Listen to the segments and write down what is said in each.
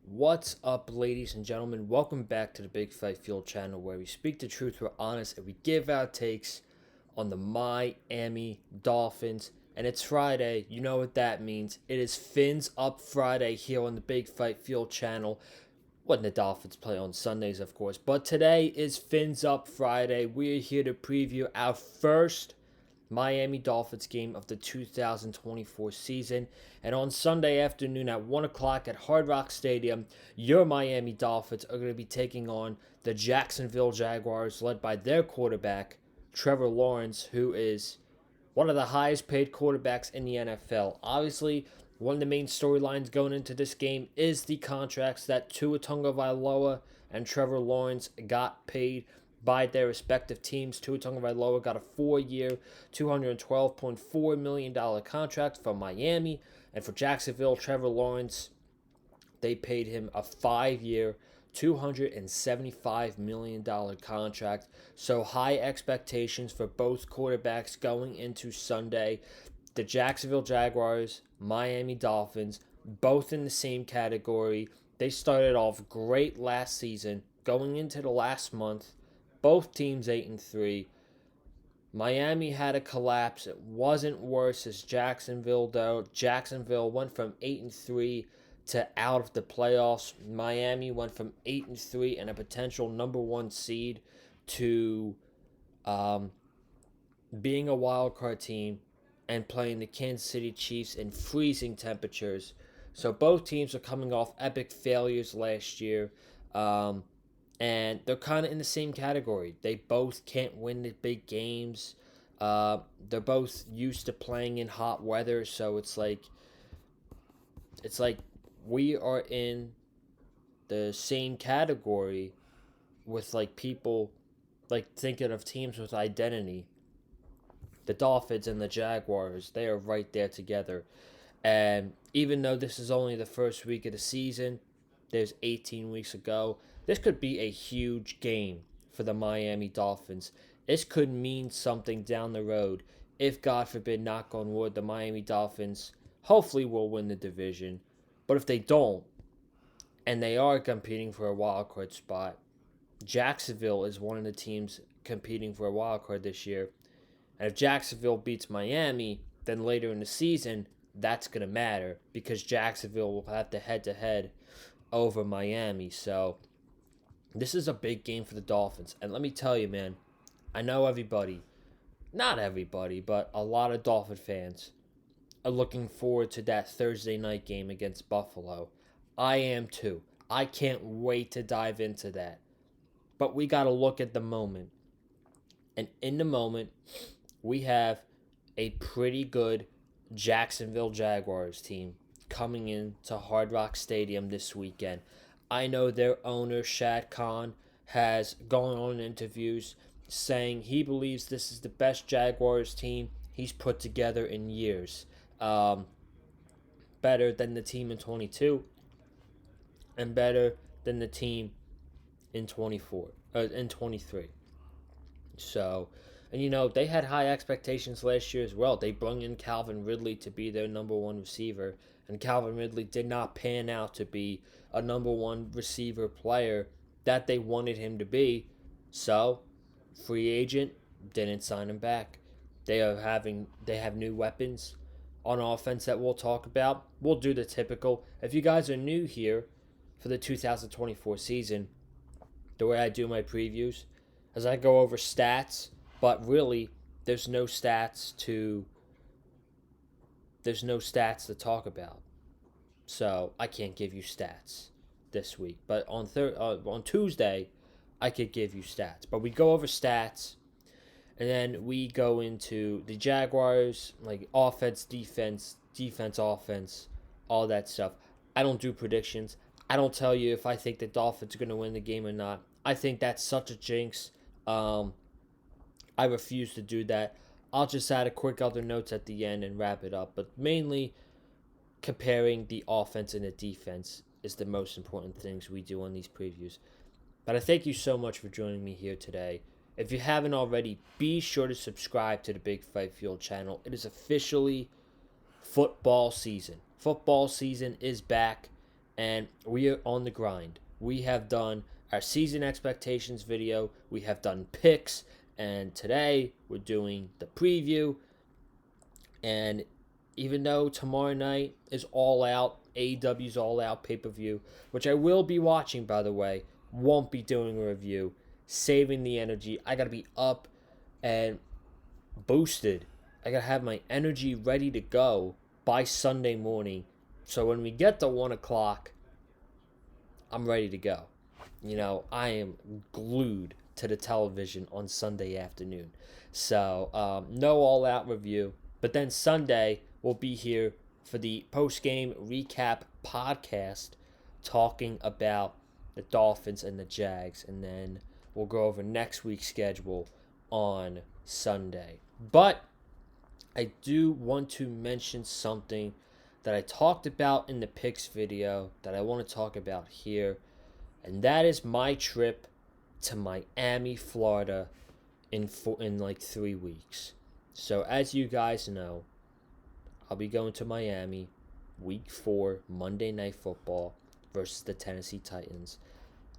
What's up, ladies and gentlemen? Welcome back to the Big Fight Fuel channel, where we speak the truth, we're honest, and we give our takes on the Miami Dolphins. And it's Friday. You know what that means. It is Fins Up Friday here on the Big Fight Fuel channel. When the Dolphins play on Sundays, of course. But today is Fins Up Friday. We're here to preview our first Miami Dolphins game of the 2024 season. And on Sunday afternoon at 1 o'clock at Hard Rock Stadium, your Miami Dolphins are going to be taking on the Jacksonville Jaguars, led by their quarterback, Trevor Lawrence, who is one of the highest paid quarterbacks in the NFL. Obviously, one of the main storylines going into this game is the contracts that Tua Tagovailoa and Trevor Lawrence got paid by their respective teams. Tua Tagovailoa got a 4-year, $212.4 million contract from Miami. And for Jacksonville, Trevor Lawrence, they paid him a 5-year, $275 million contract. So high expectations for both quarterbacks going into Sunday. The Jacksonville Jaguars, Miami Dolphins, both in the same category. They started off great last season. Going into the last month, both teams 8-3. Miami had a collapse. It wasn't worse as Jacksonville, though. Jacksonville went from 8-3 to out of the playoffs. Miami went from 8-3 and a potential number one seed to being a wild card team and playing the Kansas City Chiefs in freezing temperatures. So both teams are coming off epic failures last year. And they're kind of in the same category. They both can't win the big games. They're both used to playing in hot weather, so it's like we are in the same category with like people like thinking of teams with identity. The Dolphins and the Jaguars, they are right there together. And even though this is only the first week of the season, there's 18 weeks ago. This could be a huge game for the Miami Dolphins. This could mean something down the road if, God forbid, knock on wood, the Miami Dolphins hopefully will win the division. But if they don't, and they are competing for a wild card spot, Jacksonville is one of the teams competing for a wild card this year. And if Jacksonville beats Miami, then later in the season, that's going to matter because Jacksonville will have to head-to-head over Miami. So this is a big game for the Dolphins. And let me tell you, man, I know everybody, not everybody, but a lot of Dolphin fans are looking forward to that Thursday night game against Buffalo. I am too. I can't wait to dive into that. But we got to look at the moment. And in the moment, we have a pretty good Jacksonville Jaguars team coming into Hard Rock Stadium this weekend. I know their owner, Shad Khan, has gone on interviews saying he believes this is the best Jaguars team he's put together in years. Better than the team in 22 and better than the team in 23. So, and they had high expectations last year as well. They brought in Calvin Ridley to be their number one receiver, and Calvin Ridley did not pan out to be a number one receiver player that they wanted him to be. So, free agent, didn't sign him back. They have new weapons on offense that we'll talk about. We'll do the typical. If you guys are new here for the 2024 season, the way I do my previews is I go over stats, but really there's no stats to talk about. So I can't give you stats this week. But on Tuesday, I could give you stats. But we go over stats, and then we go into the Jaguars, like offense, defense, offense, all that stuff. I don't do predictions. I don't tell you if I think the Dolphins are going to win the game or not. I think that's such a jinx. I refuse to do that. I'll just add a quick other notes at the end and wrap it up. But mainly, comparing the offense and the defense is the most important things we do on these previews. But I thank you so much for joining me here today. If you haven't already, be sure to subscribe to the Big Fight Fuel channel. It is officially football season. Football season is back, and we are on the grind. We have done our season expectations video, we have done picks, and today we're doing the preview. And even though tomorrow night is All Out, AEW's All Out pay-per-view, which I will be watching, by the way, won't be doing a review, saving the energy. I got to be up and boosted. I got to have my energy ready to go by Sunday morning. So when we get to 1 o'clock, I'm ready to go. I am glued to the television on Sunday afternoon. So, no all-out review. But then Sunday, we'll be here for the post-game recap podcast talking about the Dolphins and the Jags. And then we'll go over next week's schedule on Sunday. But I do want to mention something that I talked about in the picks video that I want to talk about here. And that is my trip to Miami, Florida in like 3 weeks. So as you guys know, I'll be going to Miami week 4, Monday Night Football versus the Tennessee Titans.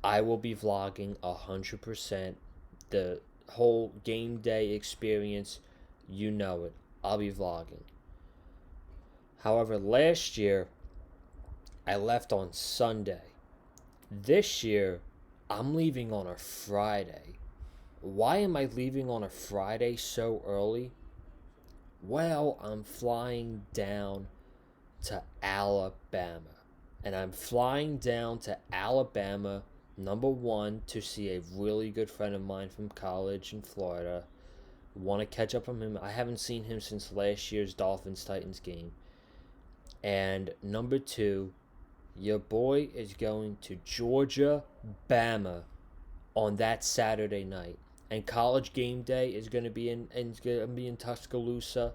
I will be vlogging 100%. The whole game day experience, you know it. I'll be vlogging. However, last year, I left on Sunday. This year, I'm leaving on a Friday. Why am I leaving on a Friday so early? Well, I'm flying down to Alabama. And I'm flying down to Alabama, number one, to see a really good friend of mine from college in Florida. Want to catch up on him. I haven't seen him since last year's Dolphins-Titans game. And number 2, your boy is going to Georgia, Bama on that Saturday night. And college game day is going to be in Tuscaloosa.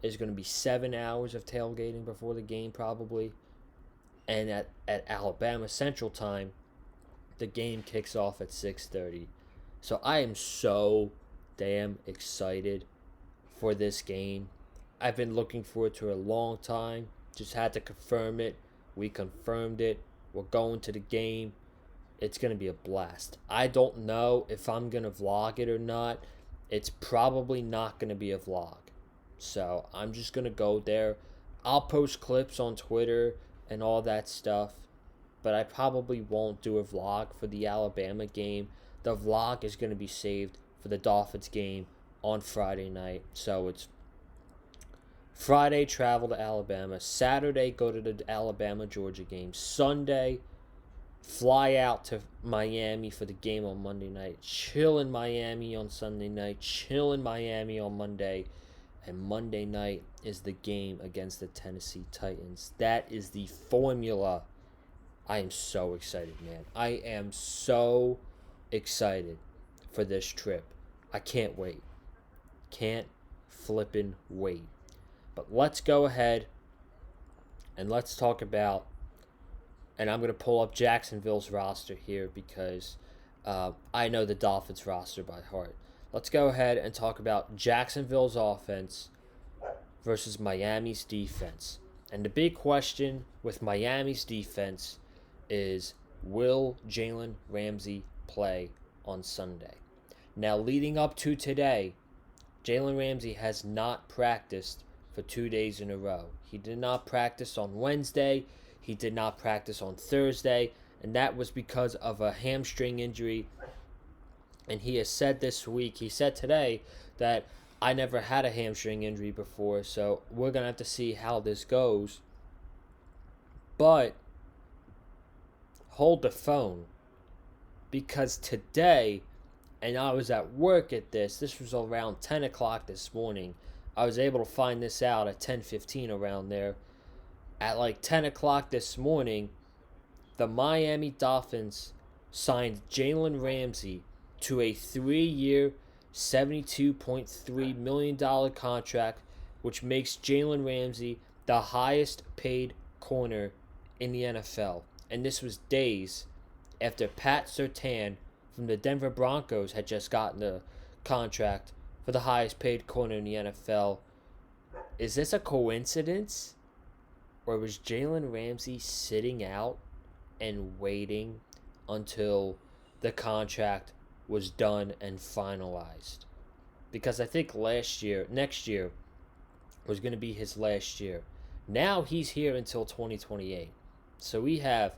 There's going to be 7 hours of tailgating before the game probably. And at Alabama Central Time, the game kicks off at 6:30. So I am so damn excited for this game. I've been looking forward to it a long time. Just had to confirm it. We confirmed it. We're going to the game. It's going to be a blast. I don't know if I'm going to vlog it or not. It's probably not going to be a vlog. So I'm just going to go there. I'll post clips on Twitter and all that stuff. But I probably won't do a vlog for the Alabama game. The vlog is going to be saved for the Dolphins game on Friday night. So it's Friday, travel to Alabama. Saturday, go to the Alabama-Georgia game. Sunday, fly out to Miami for the game on Monday night. Chill in Miami on Sunday night. Chill in Miami on Monday. And Monday night is the game against the Tennessee Titans. That is the formula. I am so excited, man. I am so excited for this trip. I can't wait. Can't flippin' wait. But let's go ahead and let's talk about, and I'm going to pull up Jacksonville's roster here because I know the Dolphins roster by heart. Let's go ahead and talk about Jacksonville's offense versus Miami's defense. And the big question with Miami's defense is, will Jalen Ramsey play on Sunday? Now, leading up to today, Jalen Ramsey has not practiced for 2 days in a row. He did not practice on Wednesday. He did not practice on Thursday. And that was because of a hamstring injury. And he has said this week, he said today, that I never had a hamstring injury before. So we're going to have to see how this goes. But hold the phone. Because today, and I was at work at this was around 10 o'clock this morning. I was able to find this out at 10:15 around there. At like 10 o'clock this morning, the Miami Dolphins signed Jalen Ramsey to a 3-year, $72.3 million contract, which makes Jalen Ramsey the highest paid corner in the NFL. And this was days after Pat Surtain from the Denver Broncos had just gotten the contract for the highest paid corner in the NFL. Is this a coincidence? Or was Jalen Ramsey sitting out and waiting until the contract was done and finalized? Because I think next year was going to be his last year. Now he's here until 2028. So we have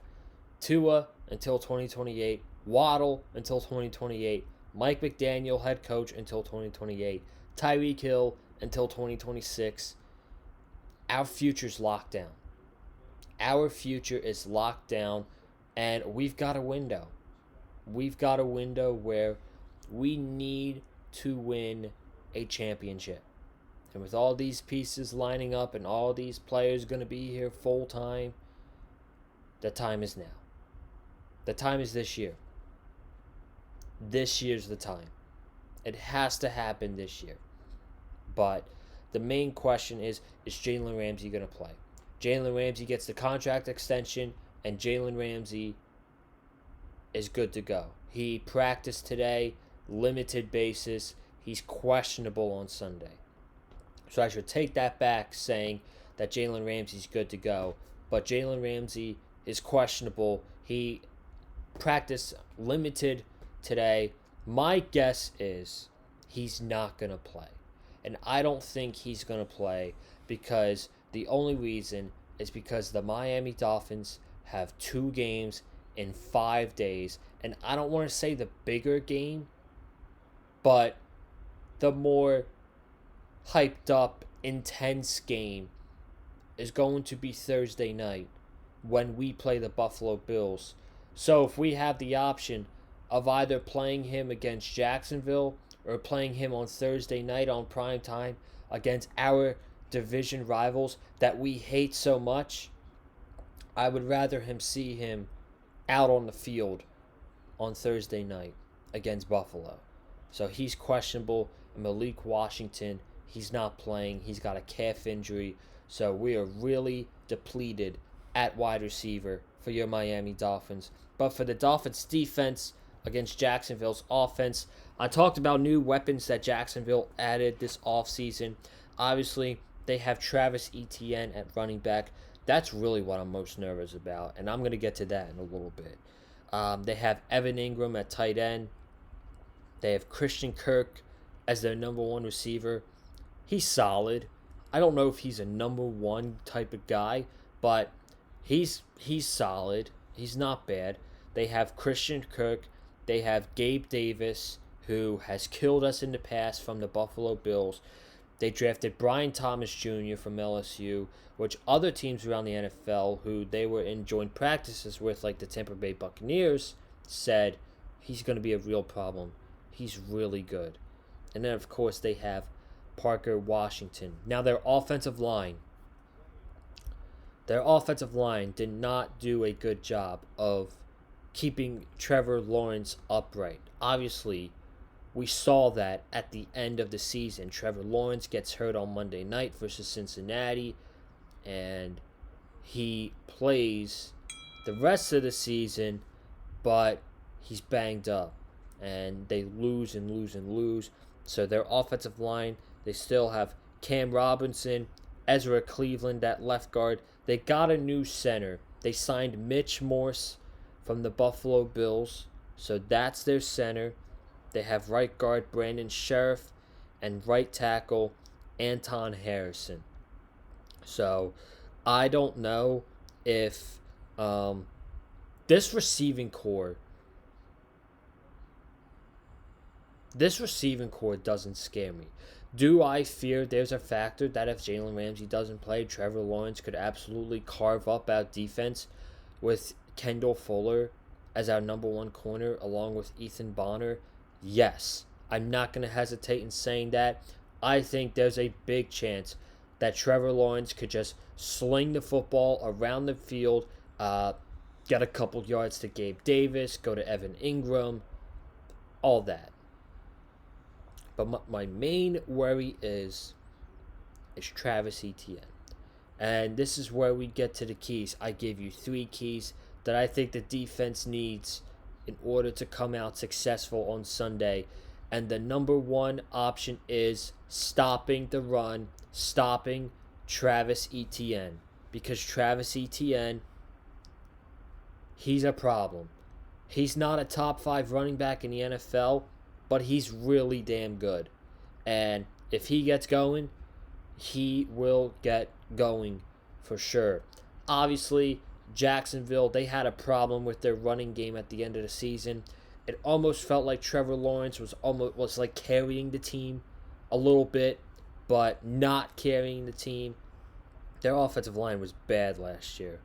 Tua until 2028, Waddle until 2028, Mike McDaniel, head coach, until 2028, Tyreek Hill until 2026. Our future's locked down. Our future is locked down, and we've got a window. We've got a window where we need to win a championship. And with all these pieces lining up and all these players going to be here full time, the time is now. The time is this year. This year's the time. It has to happen this year. But the main question is Jalen Ramsey going to play? Jalen Ramsey gets the contract extension, and Jalen Ramsey is good to go. He practiced today, limited basis. He's questionable on Sunday. So I should take that back saying that Jalen Ramsey's good to go. But Jalen Ramsey is questionable. He practiced limited today. My guess is he's not going to play. And I don't think he's going to play because the only reason is because the Miami Dolphins have 2 games in 5 days. And I don't want to say the bigger game, but the more hyped up, intense game is going to be Thursday night when we play the Buffalo Bills. So if we have the option of either playing him against Jacksonville or playing him on Thursday night on prime time against our division rivals that we hate so much, I would rather see him out on the field on Thursday night against Buffalo. So he's questionable. Malik Washington, he's not playing. He's got a calf injury. So we are really depleted at wide receiver for your Miami Dolphins. But for the Dolphins defense against Jacksonville's offense, I talked about new weapons that Jacksonville added this offseason. Obviously, they have Travis Etienne at running back. That's really what I'm most nervous about, and I'm going to get to that in a little bit. They have Evan Ingram at tight end. They have Christian Kirk as their number 1 receiver. He's solid. I don't know if he's a number 1 type of guy, but he's solid. He's not bad. They have Christian Kirk. They have Gabe Davis, who has killed us in the past from the Buffalo Bills. They drafted Brian Thomas Jr. from LSU, which other teams around the NFL who they were in joint practices with, like the Tampa Bay Buccaneers, said he's going to be a real problem. He's really good. And then, of course, they have Parker Washington. Now, their offensive line did not do a good job of keeping Trevor Lawrence upright. Obviously, we saw that at the end of the season. Trevor Lawrence gets hurt on Monday night versus Cincinnati, and he plays the rest of the season, but he's banged up, and they lose and lose and lose. So their offensive line, they still have Cam Robinson, Ezra Cleveland at left guard. They got a new center. They signed Mitch Morse from the Buffalo Bills, so that's their center. They have right guard Brandon Sheriff and right tackle Anton Harrison. So I don't know if this receiving core doesn't scare me. Do I fear there's a factor that if Jalen Ramsey doesn't play, Trevor Lawrence could absolutely carve up our defense with Kendall Fuller as our number 1 corner along with Ethan Bonner? Yes. I'm not going to hesitate in saying that. I think there's a big chance that Trevor Lawrence could just sling the football around the field, get a couple yards to Gabe Davis, go to Evan Ingram, all that. But my main worry is Travis Etienne. And this is where we get to the keys. I gave you 3 keys that I think the defense needs in order to come out successful on Sunday. And the number 1 option is stopping the run, stopping Travis Etienne. because Travis Etienne, he's a problem. He's not a top 5 running back in the NFL, but he's really damn good. And if he gets going, he will get going for sure. Obviously, Jacksonville, they had a problem with their running game at the end of the season. It almost felt like Trevor Lawrence was like carrying the team a little bit, but not carrying the team. Their offensive line was bad last year.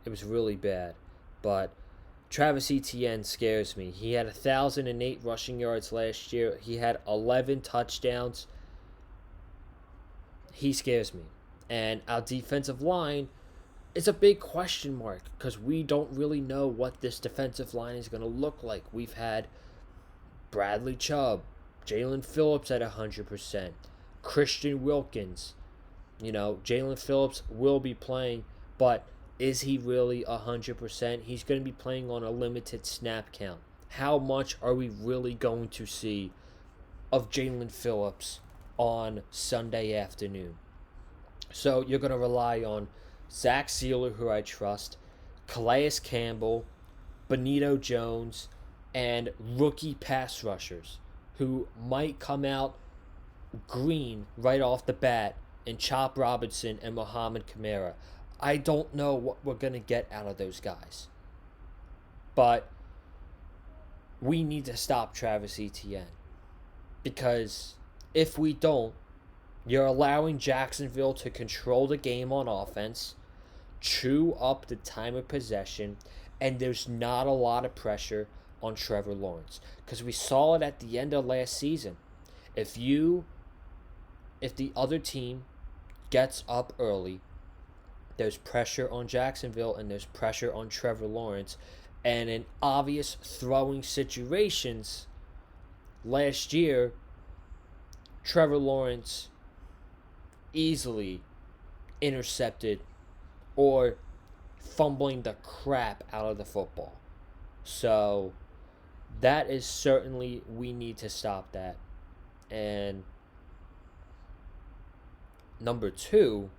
It was really bad. But Travis Etienne scares me. He had 1,008 rushing yards last year. He had 11 touchdowns. He scares me. And our defensive line is a big question mark because we don't really know what this defensive line is going to look like. We've had Bradley Chubb, Jalen Phillips at 100%, Christian Wilkins. Jalen Phillips will be playing, but is he really 100%? He's going to be playing on a limited snap count. How much are we really going to see of Jalen Phillips on Sunday afternoon? So you're going to rely on Zach Sealer, who I trust, Calais Campbell, Benito Jones, and rookie pass rushers who might come out green right off the bat in Chop Robinson and Mohamed Kamara. I don't know what we're going to get out of those guys. But we need to stop Travis Etienne. Because if we don't, you're allowing Jacksonville to control the game on offense, chew up the time of possession, and there's not a lot of pressure on Trevor Lawrence. Because we saw it at the end of last season. If the other team gets up early, there's pressure on Jacksonville and there's pressure on Trevor Lawrence. And in obvious throwing situations, last year, Trevor Lawrence easily intercepted or fumbling the crap out of the football. So that is certainly, we need to stop that. And number 2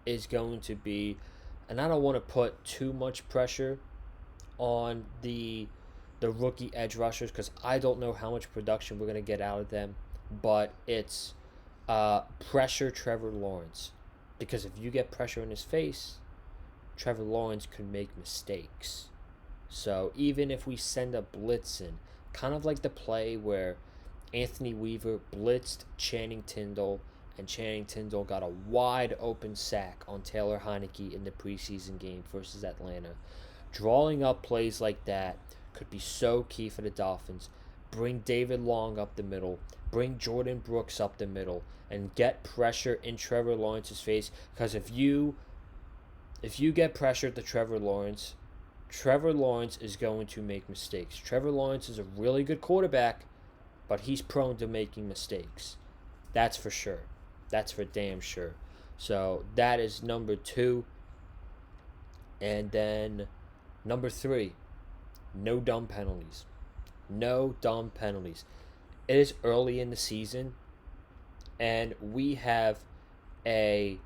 is going to be, and I don't want to put too much pressure on the rookie edge rushers because I don't know how much production we're going to get out of them, but it's pressure Trevor Lawrence. Because if you get pressure in his face, Trevor Lawrence could make mistakes. So even if we send a blitz in, kind of like the play where Anthony Weaver blitzed Channing Tindall, and Channing Tindall got a wide open sack on Taylor Heineke in the preseason game versus Atlanta. Drawing up plays like that could be so key for the Dolphins. Bring David Long up the middle, bring Jordan Brooks up the middle, and get pressure in Trevor Lawrence's face. Because if you get pressure to Trevor Lawrence is going to make mistakes. Trevor Lawrence is a really good quarterback, but he's prone to making mistakes. That's for sure. That's for damn sure. So that is number 2. And then number 3, no dumb penalties. No dumb penalties. It is early in the season, and we have a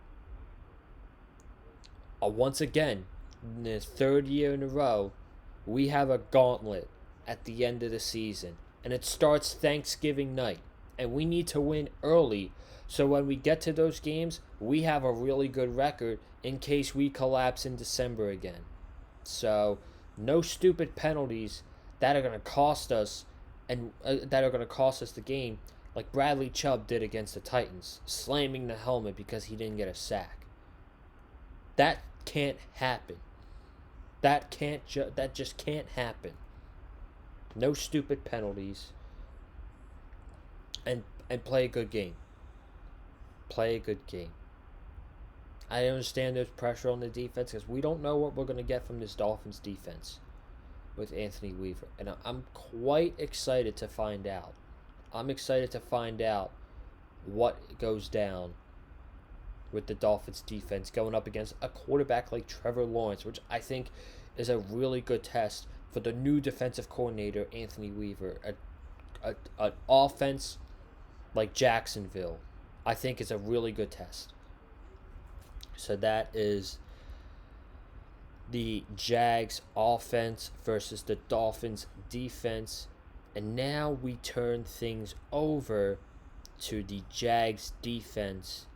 once again, in the 3rd year in a row, we have a gauntlet at the end of the season. And it starts Thanksgiving night. And we need to win early so when we get to those games, we have a really good record in case we collapse in December again. So no stupid penalties that are going to cost us the game, like Bradley Chubb did against the Titans, slamming the helmet because he didn't get a sack. That can't happen. That just can't happen. No stupid penalties. And play a good game. Play a good game. I understand there's pressure on the defense because we don't know what we're going to get from this Dolphins defense with Anthony Weaver. And I'm quite excited to find out. I'm excited to find out what goes down with the Dolphins defense going up against a quarterback like Trevor Lawrence, which I think is a really good test for the new defensive coordinator, Anthony Weaver. An offense like Jacksonville, I think, is a really good test. So that is the Jags offense versus the Dolphins defense. And now we turn things over to the Jags defense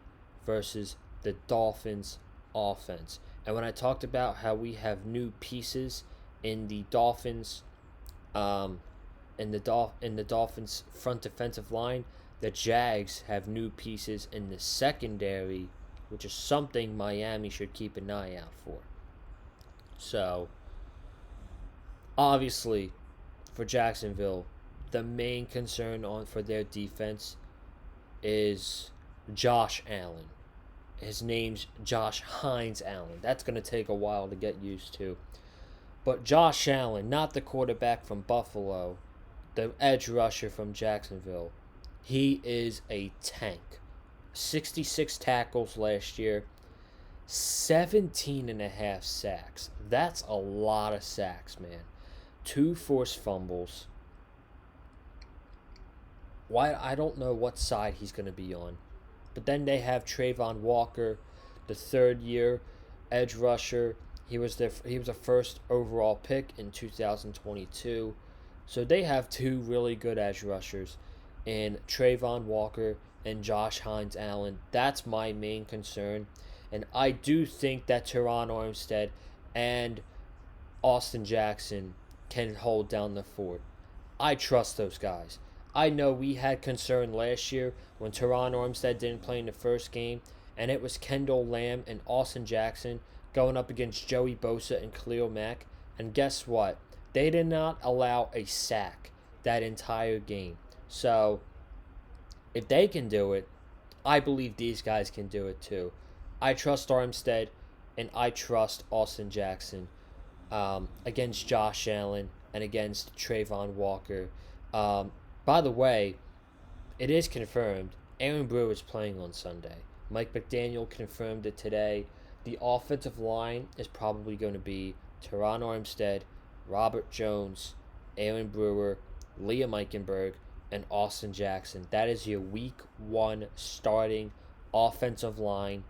versus the Dolphins offense. And when I talked about how we have new pieces in the Dolphins, in the Dolphins front defensive line, the Jags have new pieces in the secondary, which is something Miami should keep an eye out for. So, obviously, for Jacksonville, the main concern on for their defense is Josh Allen. His name's Josh Hines Allen. That's going to take a while to get used to. But Josh Allen, not the quarterback from Buffalo, the edge rusher from Jacksonville, he is a tank. 66 tackles last year, 17 and a half sacks. That's a lot of sacks, man. 2 forced fumbles. Why, I don't know what side he's going to be on. But then they have Trayvon Walker, the third-year edge rusher. He was a first overall pick in 2022. So they have 2 really good edge rushers in Trayvon Walker and Josh Hines Allen. That's my main concern. And I do think that Teron Armstead and Austin Jackson can hold down the fort. I trust those guys. I know we had concern last year when Teron Armstead didn't play in the first game, and it was Kendall Lamb and Austin Jackson going up against Joey Bosa and Khalil Mack. And guess what? They did not allow a sack that entire game. So, if they can do it, I believe these guys can do it too. I trust Armstead, and I trust Austin Jackson against Josh Allen and against Trayvon Walker. By the way, it is confirmed Aaron Brewer is playing on Sunday. Mike McDaniel confirmed it today. The offensive line is probably going to be Teron Armstead, Robert Jones, Aaron Brewer, Liam Eichenberg, and Austin Jackson. That is your Week 1 starting offensive line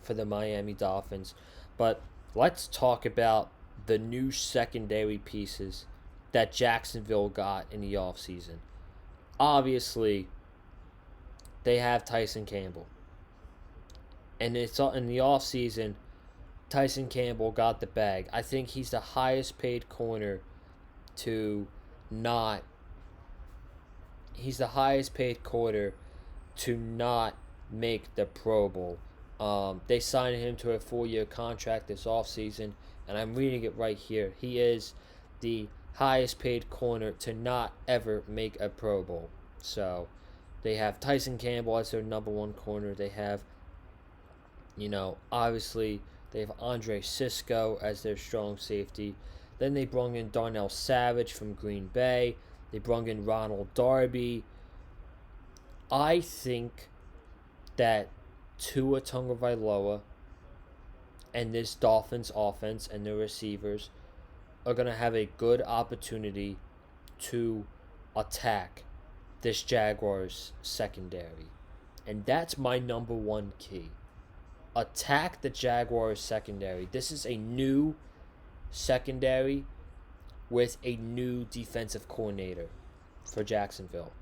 for the Miami Dolphins. But let's talk about the new secondary pieces that Jacksonville got in the offseason. Obviously, they have Tyson Campbell. And it's in the offseason, Tyson Campbell got the bag. I think he's the highest paid corner to not make the Pro Bowl. They signed him to a 4-year contract this offseason, and I'm reading it right here. He is the highest paid corner to not ever make a Pro Bowl. So they have Tyson Campbell as their number 1 corner. They have, obviously they have Andre Sisco as their strong safety. Then they brought in Darnell Savage from Green Bay. They brought in Ronald Darby. I think that Tua Tagovailoa and this Dolphins offense and their receivers are going to have a good opportunity to attack this Jaguars secondary. And that's my number 1 key. Attack the Jaguars secondary. This is a new secondary with a new defensive coordinator for Jacksonville.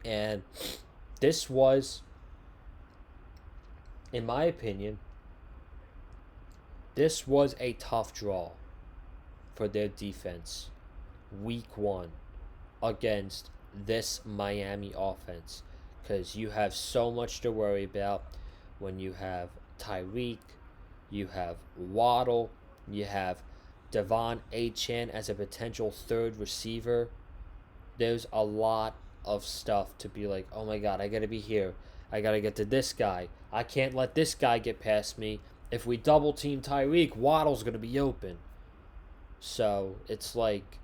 And this was, in my opinion, this was a tough draw for their defense Week 1 against this Miami offense, because you have so much to worry about when you have Tyreek, you have Waddle, you have Devon Achane as a potential third receiver. There's a lot of stuff to be like, oh my god, I gotta be here. I gotta get to this guy. I can't let this guy get past me. If we double team Tyreek, Waddle's gonna be open. So it's like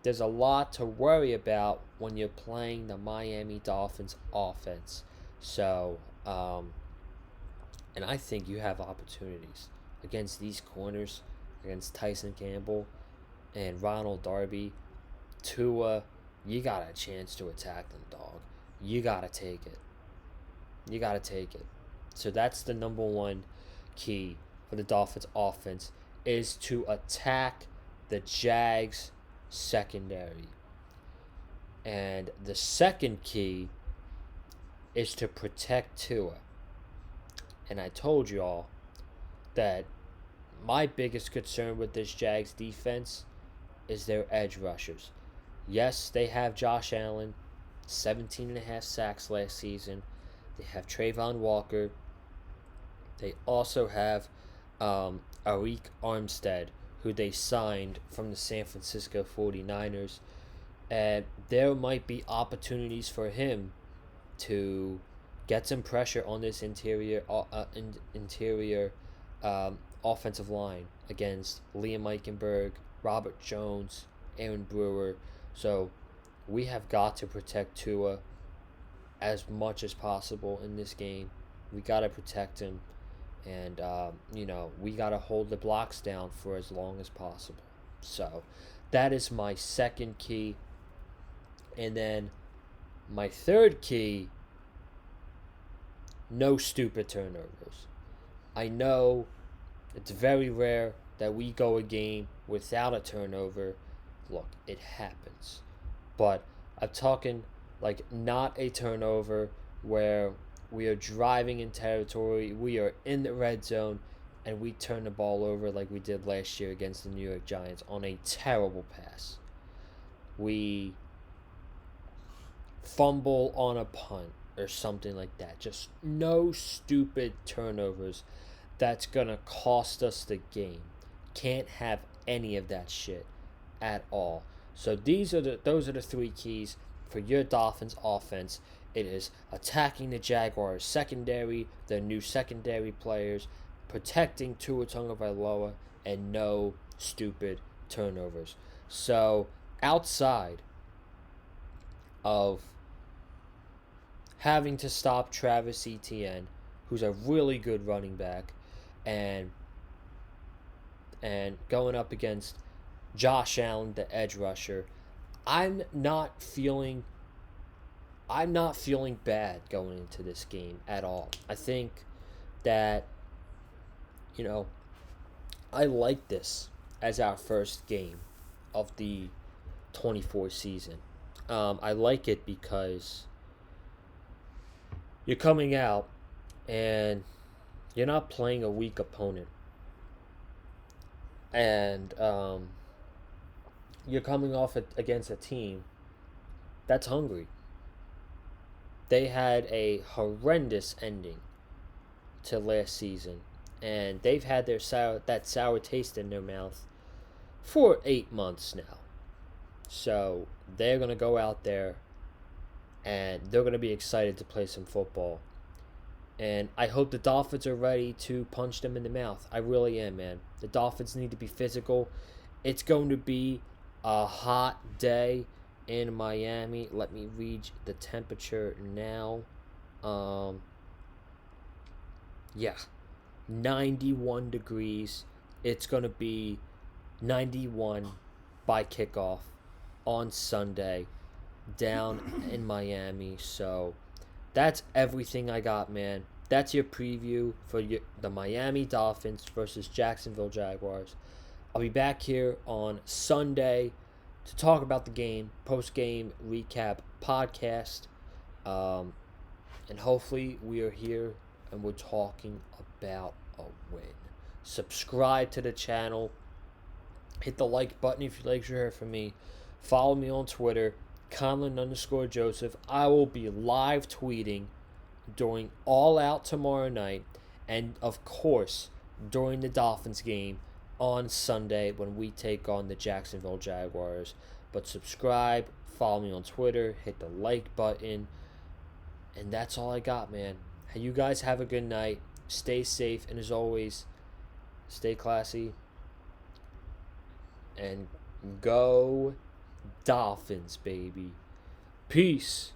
there's a lot to worry about when you're playing the Miami Dolphins offense. So, and I think you have opportunities against these corners, against Tyson Campbell and Ronald Darby. Tua, you got a chance to attack them, dog. You got to take it. So that's the number one key for the Dolphins offense, is to attack the Jags secondary. And the second key is to protect Tua. And I told y'all that my biggest concern with this Jags defense is their edge rushers. Yes, they have Josh Allen, 17 and a half sacks last season. They have Trayvon Walker. They also have Arik Armstead, who they signed from the San Francisco 49ers. And there might be opportunities for him to get some pressure on this interior offensive line against Liam Eichenberg, Robert Jones, Aaron Brewer. So we have got to protect Tua as much as possible in this game. We got to protect him. And, we got to hold the blocks down for as long as possible. So that is my second key. And then my third key, no stupid turnovers. I know it's very rare that we go a game without a turnover. Look, it happens. But I'm talking like not a turnover where we are driving in territory, we are in the red zone, and we turn the ball over like we did last year against the New York Giants on a terrible pass. We fumble on a punt or something like that. Just no stupid turnovers that's going to cost us the game. Can't have any of that shit at all. So those are the three keys for your Dolphins offense. It is attacking the Jaguars secondary, their new secondary players, protecting Tua Tagovailoa, and no stupid turnovers. So outside of having to stop Travis Etienne, who's a really good running back, and going up against Josh Allen, the edge rusher, I'm not feeling bad going into this game at all. I think that, I like this as our first game of the 24 season. I like it because you're coming out and you're not playing a weak opponent. And you're coming off against a team that's hungry. They had a horrendous ending to last season, and they've had that sour taste in their mouth for 8 months now. So they're going to go out there and they're going to be excited to play some football. And I hope the Dolphins are ready to punch them in the mouth. I really am, man. The Dolphins need to be physical. It's going to be a hot day in Miami. Let me read the temperature now. 91 degrees. It's going to be 91 by kickoff on Sunday down in Miami. So that's everything I got, man. That's your preview for the Miami Dolphins versus Jacksonville Jaguars. I'll be back here on Sunday to talk about the game, post-game recap podcast. And hopefully we are here and we're talking about a win. Subscribe to the channel. Hit the like button if you'd like to hear from me. Follow me on Twitter, Conlon_Joseph. I will be live tweeting during All Out tomorrow night, and of course during the Dolphins game on Sunday when we take on the Jacksonville Jaguars. But subscribe, follow me on Twitter, hit the like button, and that's all I got, man. You guys have a good night. Stay safe, and as always, stay classy. And go Dolphins, baby. Peace.